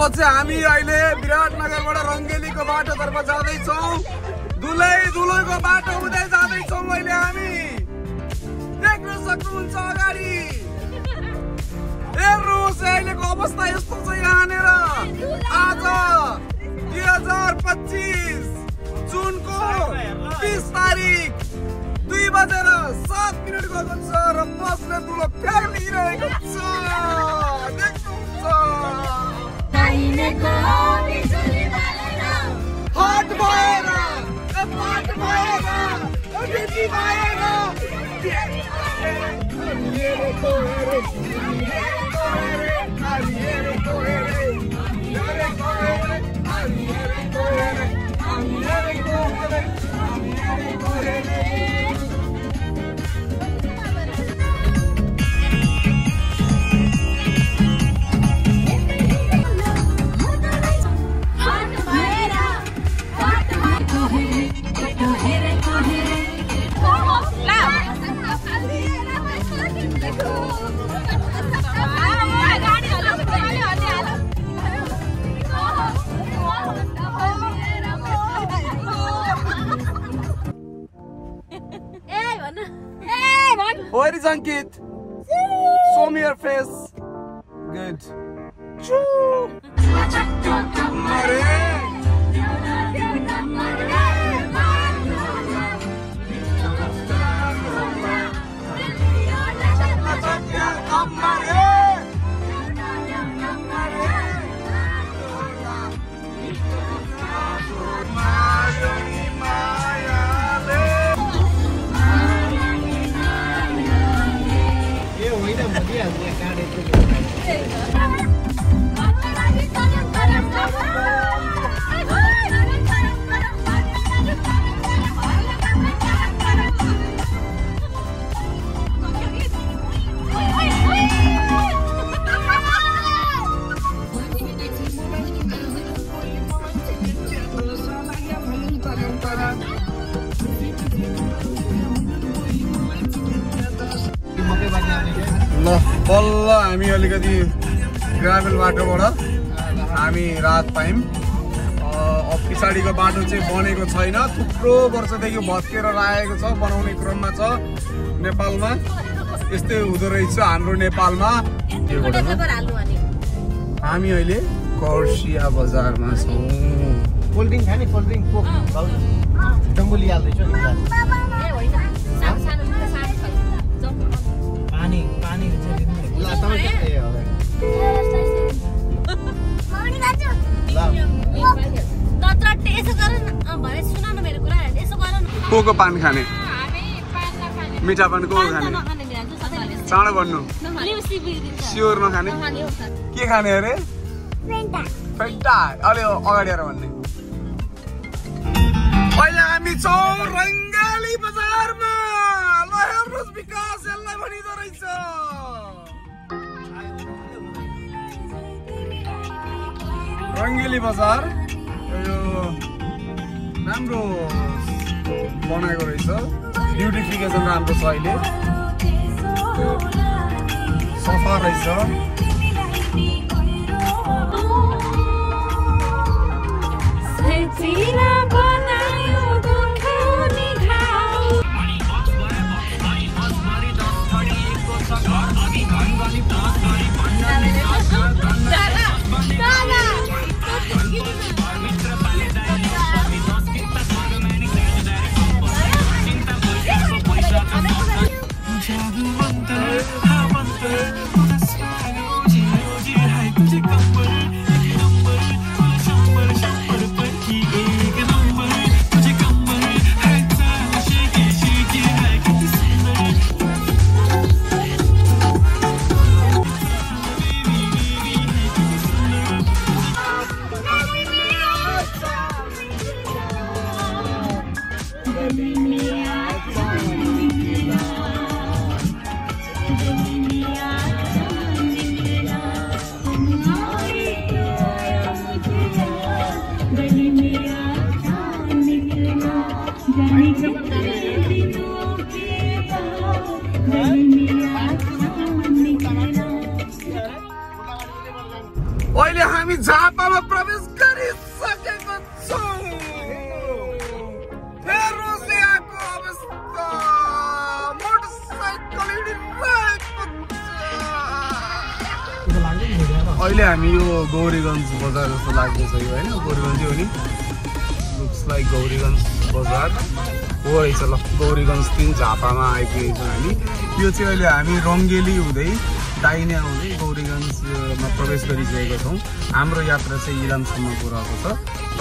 चाहिँ हामी अहिले विराटनगरबाट रङ्गेलीको बाटोतर्फ जाँदैछौँ। दुलैको बाटो हुँदै जाँदैछौँ। अहिले हामी देख्न सक्नुहुन्छ अगाडि हेर्नुहोस् अहिलेको अवस्था यस्तो छ। यहाँनिर आज 2025 जुनको 20 तारिक 2:07 गएको छ र बसले दुलो फ्यालिरहेको छ। देख्नुहुन्छ हट भएर Where is Ankit? Show me your face. Good. Choo. बल्ल हामी अलिकति ग्राभेल बाटोबाट हामी राहत पायौँ। पछाडिको बाटो चाहिँ बनेको छैन। थुप्रो वर्षदेखि भत्केर राखेको छ, बनाउने क्रममा छ। नेपालमा यस्तै हुँदो रहेछ हाम्रो नेपालमा। हामी अहिले कर्सिया बजारमा छौँ। कोल्ड ड्रिङ्क खाने? कोल्ड ड्रिङ्क डम्बुली हाल्दैछु नि। पानी को पान खाने? मिठा पान को खाने? चाँडो भन्नु। स्योर नखाने? के खाने अरे? फेन्टा। अलि अगाडि आएर भन्ने। अहिले हामी छौँ रङ्गाली बजारमा। ल हेर्नुहोस् विकास यसलाई भनिँदो रहेछ। रङ्गेली बजार यो राम्रो बनाएको रहेछ। ब्युटिफिकेसन राम्रो छ। अहिले सफा रहेछ। अहिले हामी झापामा प्रवेश गरिसकेको छौँ। हेर्नुहोस् यहाँको अवस्था, मोटरसाइकल हिँडिरहेको छ। अहिले हामी यो गौरीगञ्ज बजार जस्तो लाग्दैछ यो होइन, गौरीगञ्जै हो नि, लुक्स लाइक गौरीगञ्ज बजार हो रहेछ। ल गौरीगञ्ज 3 झापामा आइपुगेको छौँ हामी। यो चाहिँ अहिले हामी रङ्गेली हुँदै दाहिने आउँदै गौरीगञ्जमा प्रवेश गरिसकेका छौँ। हाम्रो यात्रा चाहिँ इलामसम्मको रहेको छ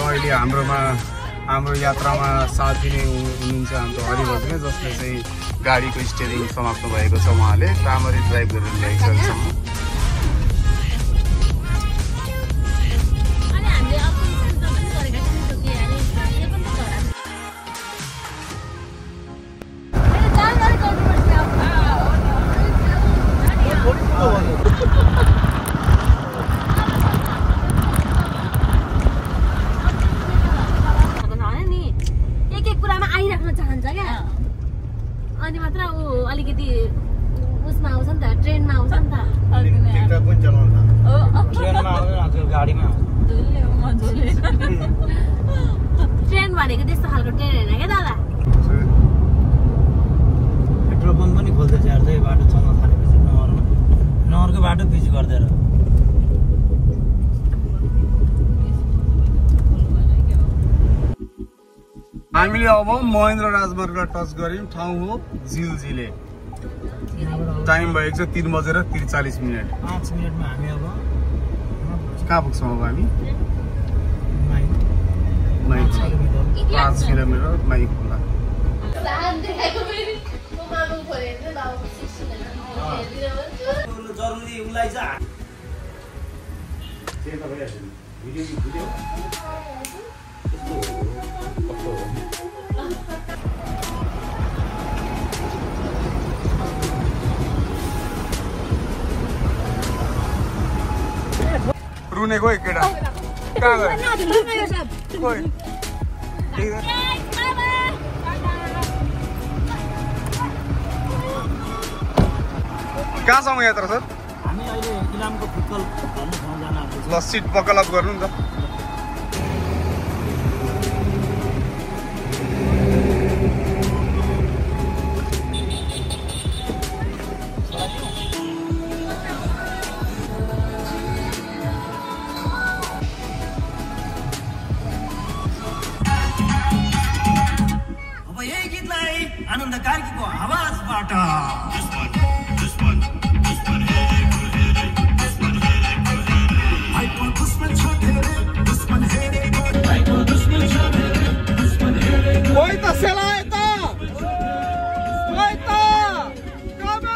र अहिले हाम्रो यात्रामा साथ दिने हुनुहुन्छ हाम्रो हरिभजन, जसले चाहिँ गाडीको स्टियरिङ समाप्त भएको छ। उहाँले राम्ररी ड्राइभ गरेर ल्याइसकेको छ। अनि मात्र ऊ अलिकति उसमा आउँछ नि त, ट्रेनमा आउँछ नि त। ट्रेन भनेको त्यस्तो खालको ट्रेन होइन क्या दादा। पेट्रोल पम्प पनि खोल्दैछ यार, त्यही बाटो चल्न थालेपछि नहरको बाटो पिच गर्दै। हामीले अब महेन्द्र राजमार्ग टच गर्यौँ। ठाउँ हो झिलझिले। टाइम भएको छ 3:43 मिनट। 5 मिनटमा हामी अब कहाँ पुग्छौँ अब हामी? 5 किलोमिटर माइ खोला। जरुरी उसलाई चाहिँ रुने गयो केटा, कहाँ गयो? कहाँसम्म यात्रा सर? हामी अहिले इलामको फिक्कल भन्ने ठाउँ जान आएको। ल सिट बकल अप गर्नु नि त। अब यही गीतलाई आनन्द कार्कीको आवाजबाट कोही त सेलाए त, कोही त कमान,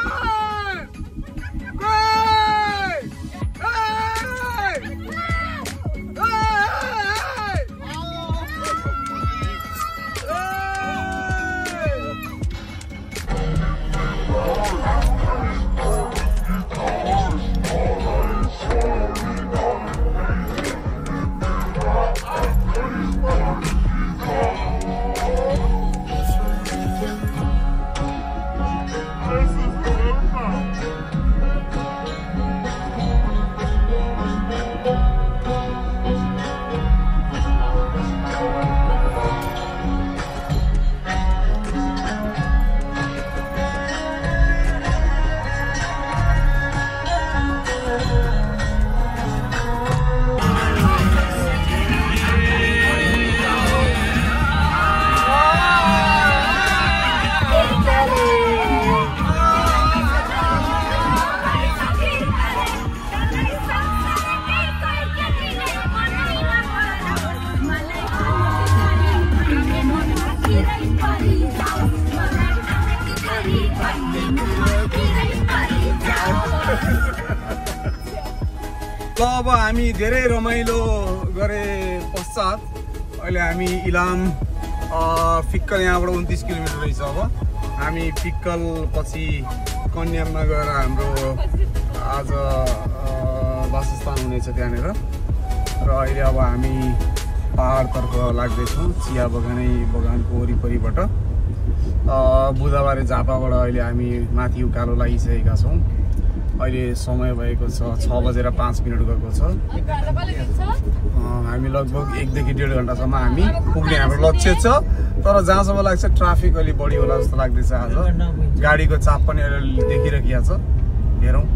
ल अब हामी धेरै रमाइलो गरे पश्चात अहिले हामी इलाम फिक्कल यहाँबाट 29 किलोमिटर रहेछ। अब हामी फिक्कल पछि कन्याममा गएर हाम्रो आज वासस्थान हुनेछ त्यहाँनिर। र अहिले अब हामी पहाडतर्फ लाग्दैछौँ, चिया बगानको वरिपरिबाट। बुधबारे झापाबाट अहिले हामी माथि उकालो लागिसकेका छौँ। अहिले समय भएको छ 6:05 गएको छ। हामी लगभग 1 देखि 1.5 घन्टासम्म हामी पुग्ने हाम्रो लक्ष्य छ। तर जहाँसम्म लाग्छ ट्राफिक अलि बढी होला जस्तो लाग्दैछ आज। गाडीको चाप पनि अहिले देखिरहेको छ। हेरौँ।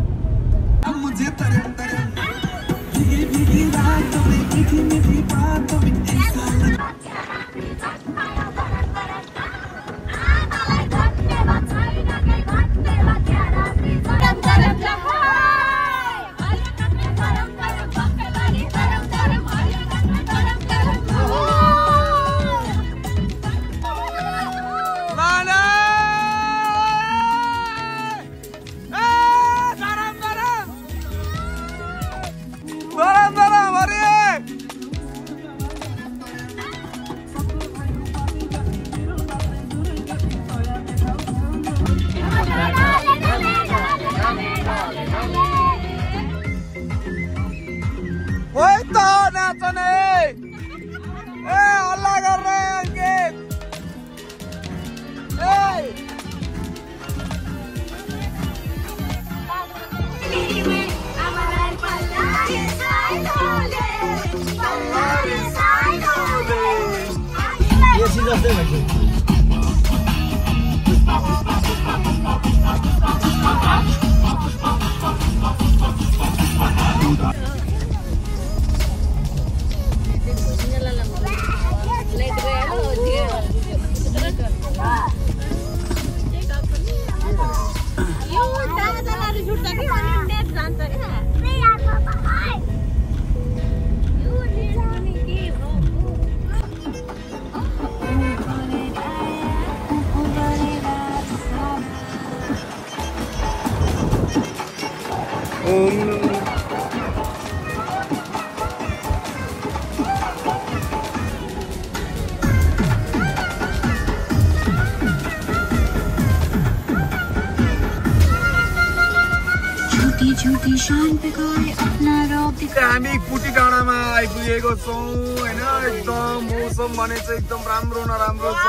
हामी कुटी डाँडामा आइपुगेको छौँ होइन। एकदम मौसम भने चाहिँ एकदम राम्रो नराम्रो छ।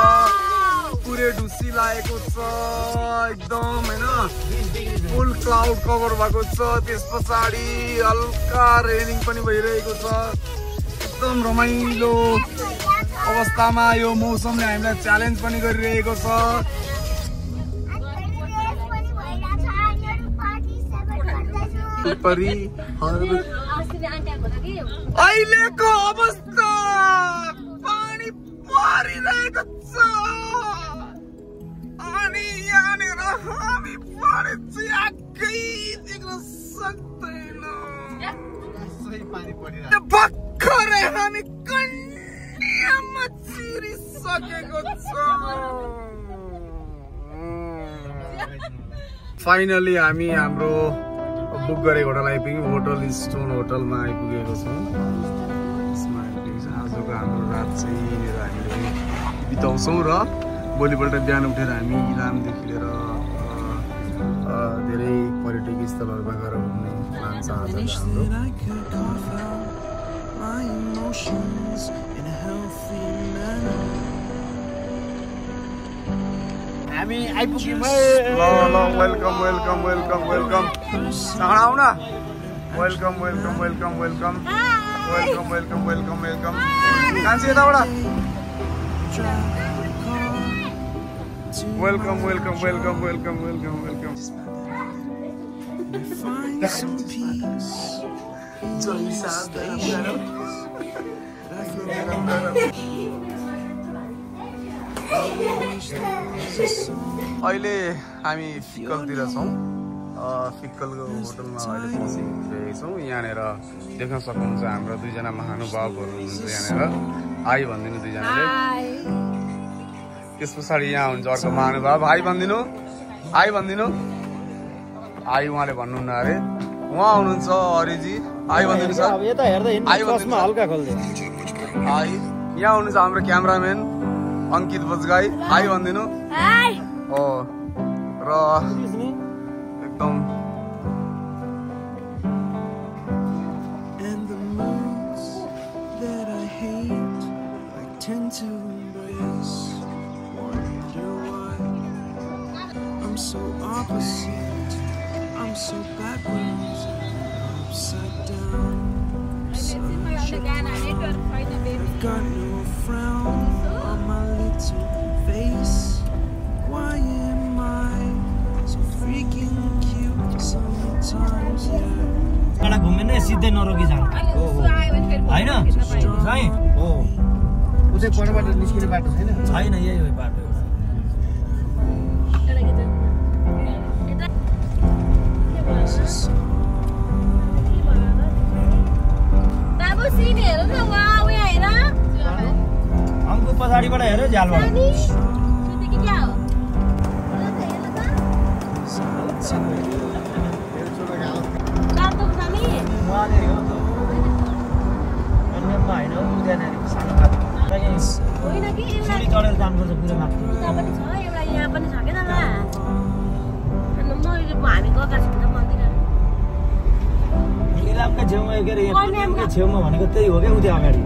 पुरै ढुसी लागेको छ एकदम होइन। फुल क्लाउड कभर भएको छ। त्यस पछाडि हल्का रेनिङ पनि भइरहेको छ। एकदम रमाइलो अवस्थामा यो मौसमले हामीलाई च्यालेन्ज पनि गरिरहेको छ। अहिलेको अवस्था पानी परिरहेको छ अनि यहाँनिर हामी पानी च्याक्कै देख्न सक्दैनौँ। भर्खरै हामी कन्यामा छिरिसकेको छौँ। फाइनली हामी हाम्रो बुक गरेको होटल आइपुग्यौँ। होटल स्टोन होटलमा आइपुगेको छौँ। यसमा आइपुगेको छ। आजको हाम्रो रात चाहिँ यहीँनिर हामीले बिताउँछौँ र भोलिपल्ट बिहान उठेर हामी इलामदेखि लिएर धेरै पर्यटकीय स्थलहरूमा गएर घुम्ने प्लान छ आज हाम्रो। हामी आइपुग्यौँ। ल वेलकम वेलकम वेलकम वेलकम। चाँडा आऊ न। Welcome welcome welcome welcome welcome welcome welcome welcome. कान्छी यताबाट welcome welcome welcome welcome welcome welcome. अहिले हामी फिक्कलतिर छौँ। फिक्कलको होटलमा अहिले पसिरहेको छौँ। यहाँनिर देख्न सक्नुहुन्छ हाम्रो दुईजना महानुभावहरू हुनुहुन्छ यहाँनिर। हाई भनिदिनु दुईजनाले। त्यस पछाडि यहाँ हुन्छ अर्को महानुभाव। हाई भनिदिनु। हाई भनिदिनु। हाई उहाँले भन्नुहुन्न अरे। उहाँ हुनुहुन्छ हरिजी। हाई भनिदिनु सर। हाई। यहाँ हुनुहुन्छ हाम्रो क्यामराम्यान अंकित बजगाई। हाई भनिदिनु। हो र एकदम so backwards, upside down. I've got no frown on my little face. Why am I so freaking cute sometimes? Yeah. एउटा घुमेन सिधै नरोकी जानु होइन साई हो उतै परबाट निस्किने बाटो छैन छैन यही हो बाटो बाबु सिन हेर्नु न वाउ यहाँ हेर हमको पछाडिबाट हेर्यो झ्यालबाट के क्या हो तातो जाने वहाँनेरि हो अन्यमा होइन उद्यानहरू सानो खालको होइन कि एउटा सिडी चढेर जानुपर्छ पुरै माथि उता पनि छ एउटा यहाँ पनि छ के दादा अनि मैले हामी गएका छौँ त मन्दिर इलामका छेउमा के अरे यहाँ छेउमा भनेको त्यही हो क्या उति अगाडि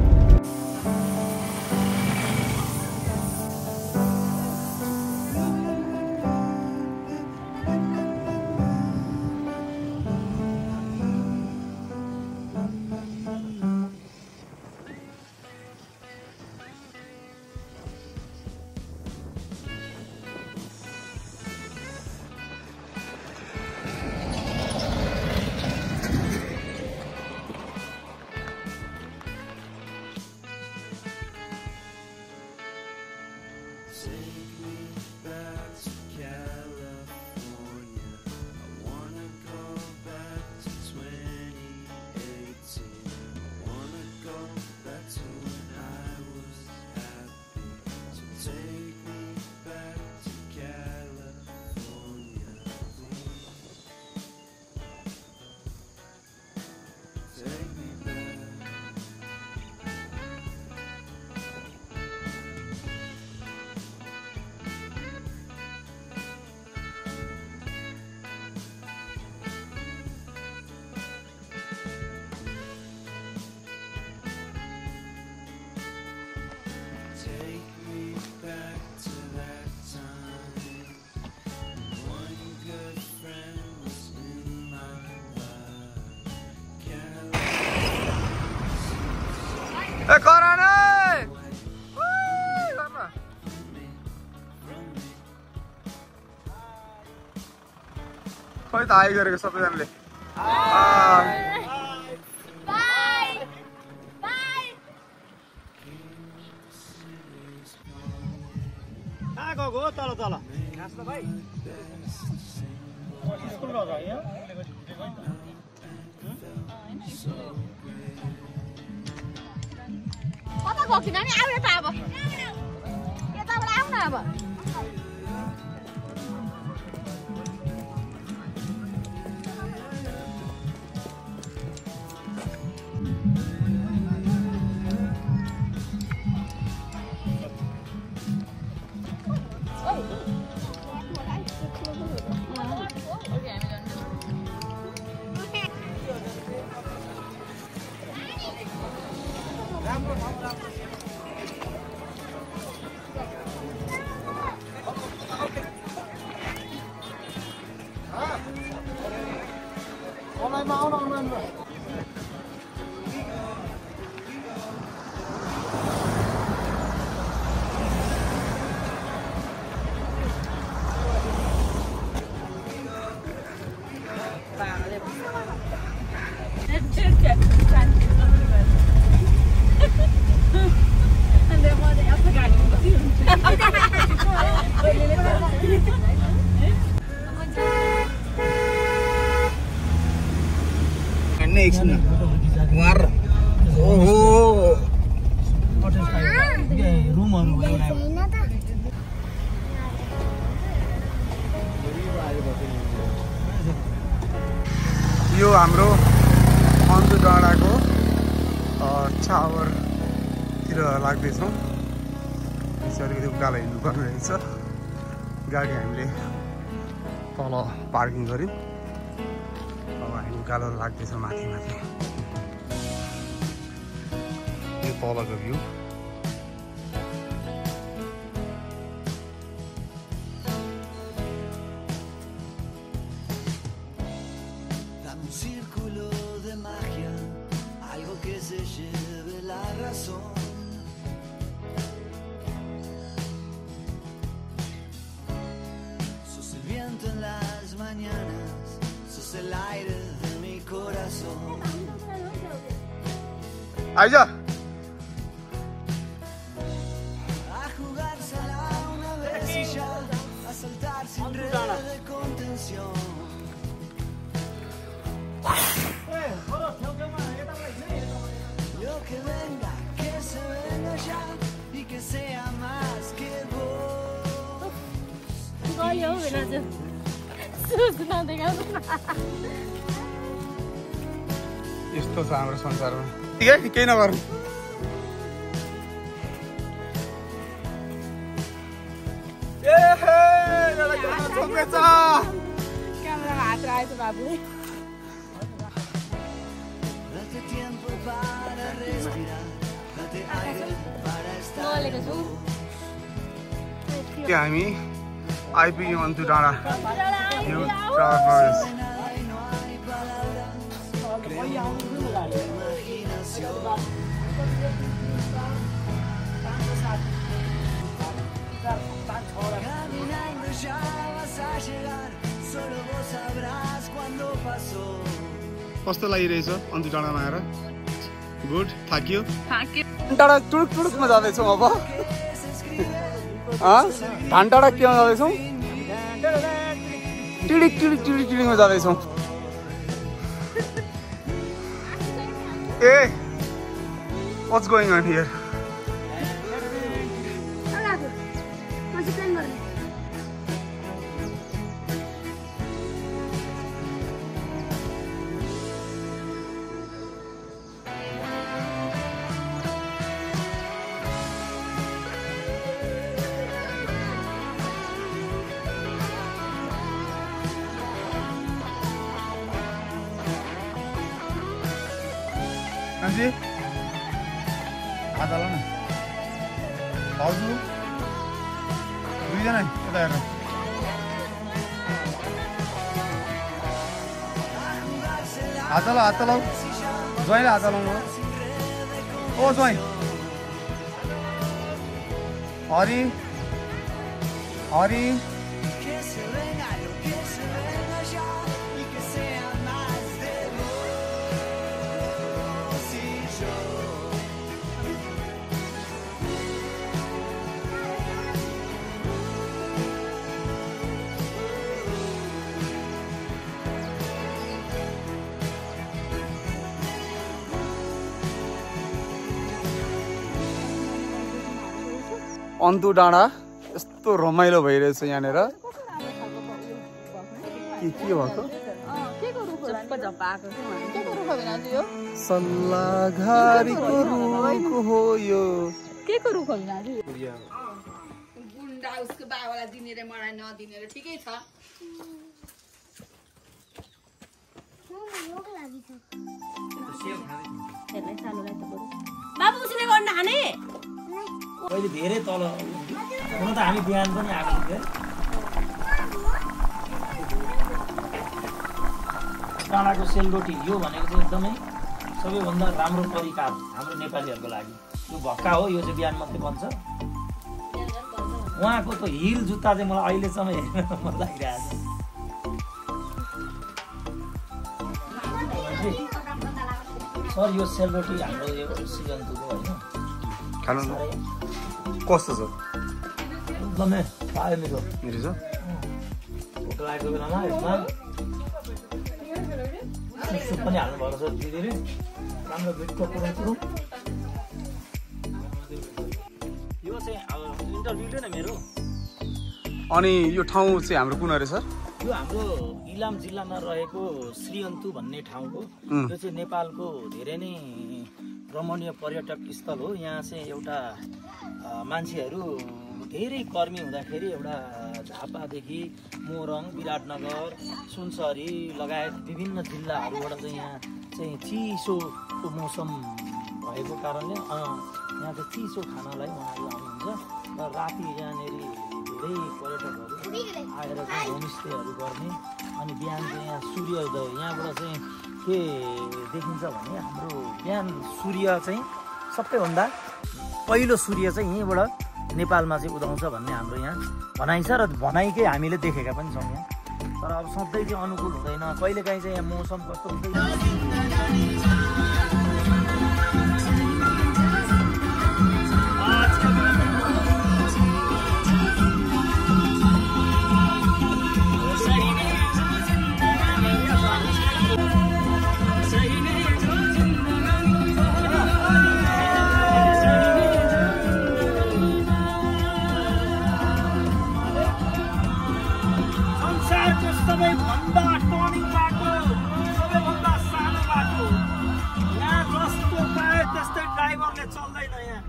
खै त आइगरेको सबैजनाले कहाँ गएको हो तल तल भाइ स्कुल गएको यहाँ कता गएको थिएन नि आउन त अब यताबाट आउन अब एकछिन वार ओहो रुमहरु यो हाम्रो अन्धु डाँडाको टावरतिर लाग्दैछौँ। अलिकति उकालो हिँड्नुपर्ने रहेछ। गाडी हामीले तल पार्किङ गऱ्यौँ। अब हामी उकालो लाग्दैछौँ माथि माथि। यो तलको भ्यू आइज गयो भेनाजु सुस्ना देखाउनु यस्तो छ हाम्रो संसारमा ठिकै केही नगर्नु क्यामेरामा हात राखेछ बाबुले नलेको छु हामी आइपुग्यौँ अन्तु डाँडा यो ट्राभल फरेस्ट कस्तो लागिरहेछ अन्तु डाँडामा आएर गुड थाकियो डाँडा टुडुक टुडुकमा जाँदैछौँ अब धानटाडा केमा जाँदैछौँ टिडिक टिडिक टिडिक टिडिकमा जाँदैछौँ ए व्हाट्स गोइङ अन हियर आधा ल न भाउजू दुईजना यता हेर्नु हात लाउ ज्वाइँले हात लाउनु ओ ज्वाइँ हरि हरि अन्तु डाँडा यस्तो रमाइलो भइरहेछ यहाँनिर के भएको सल्लाघारीको रुख हो यो केको रुख हो नानी गुन्डा उसको बाबालाई दिने रे मलाई नदिने रे ठिकै छ बाबु उसले गर्न हाने अहिले धेरै तल हुन त हामी बिहान पनि आएको थियो डाँडाको सेलरोटी यो भनेको चाहिँ एकदमै सबैभन्दा राम्रो परिकार हाम्रो नेपालीहरूको लागि यो भक्का हो यो चाहिँ बिहान मात्रै बन्छ उहाँको त हिल जुत्ता चाहिँ मलाई अहिलेसम्म हेरेर मन लागिरहेको छ सर यो सेलरोटी हाम्रो यो सिजनको होइन खानु कस्तो छ एकदमै पायो मेरो मिठो छ भोक लागेको बेलामा यसमा सुप पनि हाल्नुभएको छ दिदीले राम्रो मिठो पुरो यो चाहिँ अब इन्टरभ्यू नै मेरो अनि यो ठाउँ चाहिँ हाम्रो कुन अरे सर यो हाम्रो इलाम जिल्लामा रहेको श्रीअन्तु भन्ने ठाउँ हो यो चाहिँ नेपालको धेरै नै रमणीय पर्यटक स्थल हो यहाँ चाहिँ एउटा मान्छेहरू धेरै कर्मी हुँदाखेरि एउटा झापादेखि मोरङ विराटनगर सुनसरी लगायत विभिन्न जिल्लाहरूबाट चाहिँ यहाँ चाहिँ चिसोको मौसम भएको कारणले यहाँ चाहिँ चिसो खानालाई उहाँहरू आउनुहुन्छ र राति यहाँनिर धेरै पर्यटकहरू आएर चाहिँ होमस्टेहरू गर्ने अनि बिहान चाहिँ यहाँ सूर्योदय यहाँबाट चाहिँ के देखिन्छ भने हाम्रो बिहान सूर्य चाहिँ सबैभन्दा पहिलो सूर्य चाहिँ यहीँबाट नेपालमा चाहिँ उदाउँछ भन्ने हाम्रो यहाँ भनाइ छ र भनाइकै हामीले देखेका पनि छौँ यहाँ तर अब सधैँ चाहिँ अनुकूल हुँदैन कहिलेकाहीँ चाहिँ यहाँ मौसम कस्तो हुन्छ सबैभन्दा टर्निङ बाटो, सबैभन्दा सानो बाटो। यहाँ जस्तो पाए त्यस्तै ड्राइभरले चल्दैन यहाँ।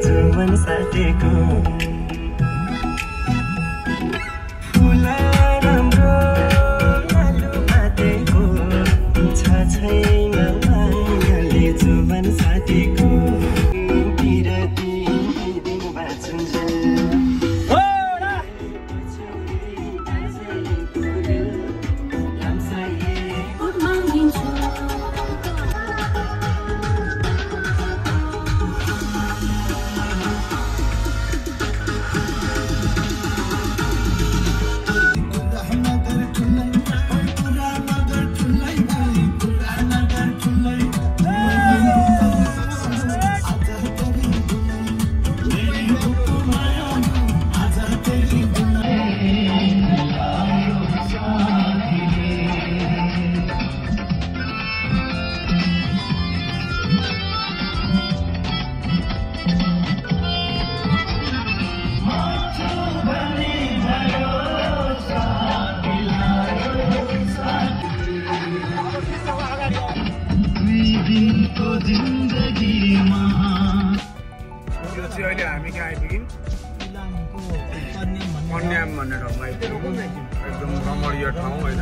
जीवन साथीको फुला राम्रो लालु बाटेको छ छैन मायाले जीवन साथीको बिरती दिन बाँचुन्छ। अहिले हामी कहाँ आइपुग्यौँ? कन्याम भन्ने ठाउँमा आइपुग्यौँ। एकदम रमणीय ठाउँ होइन,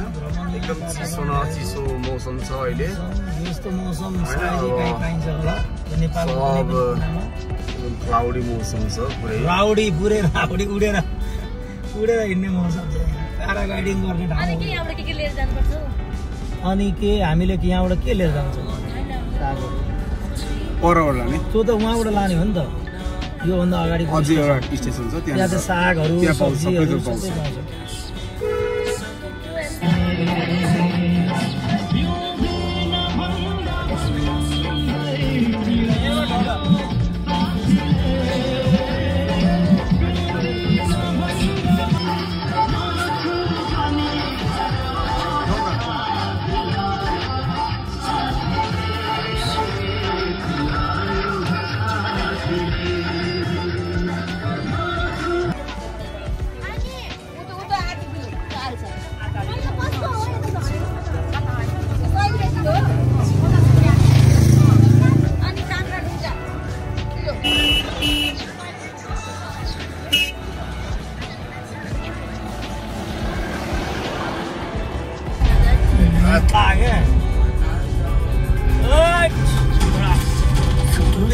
एकदम चिसो न चिसो मौसम छ अहिले। सब क्लाउडी मौसम छ पुरै। राउडी पुरै राउडी उडेर हिँड्ने मौसम छ। प्याराग्लाइडिङ गर्ने ठाउँ। अनि के हामीले यहाँबाट के लिएर जान्छौँ? परबाट लाने? त्यो त उहाँबाट लाने हो नि त। योभन्दा अगाडि अझै एउटा स्टेसन छ त्यहाँ चाहिँ सागहरू सब्जीहरू सबै पाउँछ।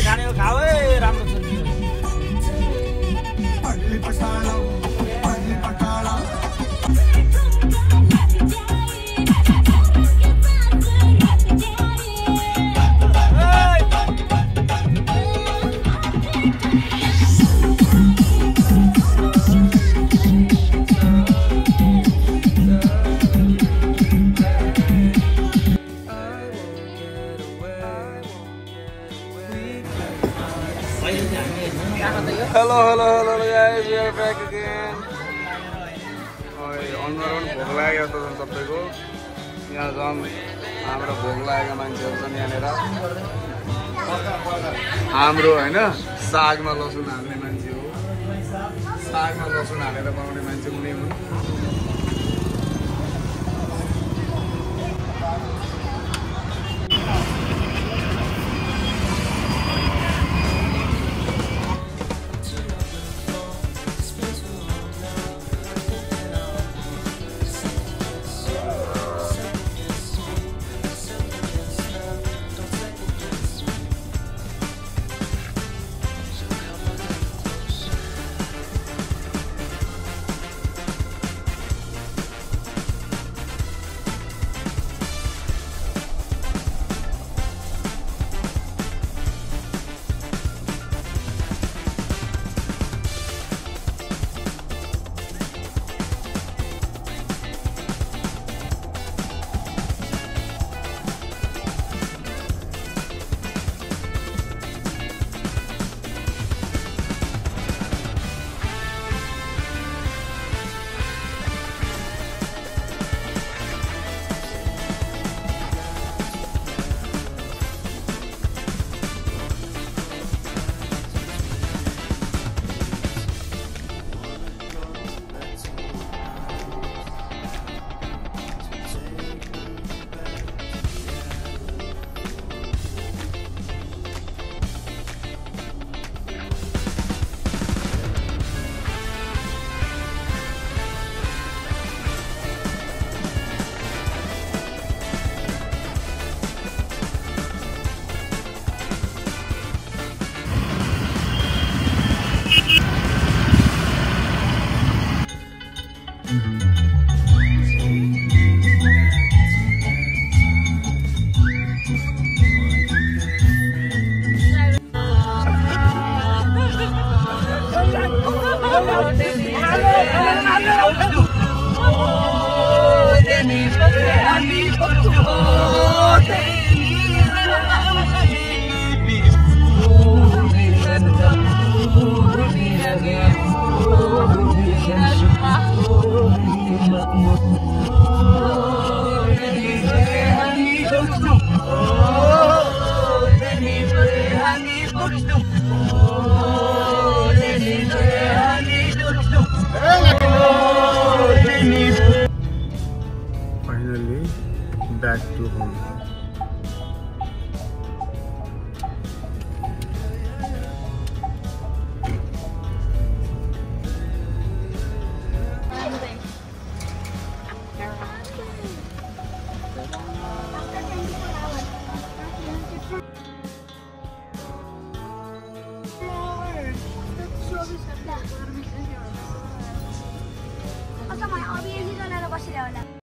खानेको खाऊ है, राम्रो छ। Hello guys, we are back again. अनुहार पनि भोक लाग्यो त झन् सबैको। यहाँ झन् हाम्रो भोक लागेका मान्छेहरू छन् यहाँनिर। हाम्रो होइन सागमा लसुन हाल्ने मान्छे हो, सागमा लसुन हालेर बनाउने मान्छे कुनै हुन्। Finally, back to home. अभी यही बनाएर बसिरह होला।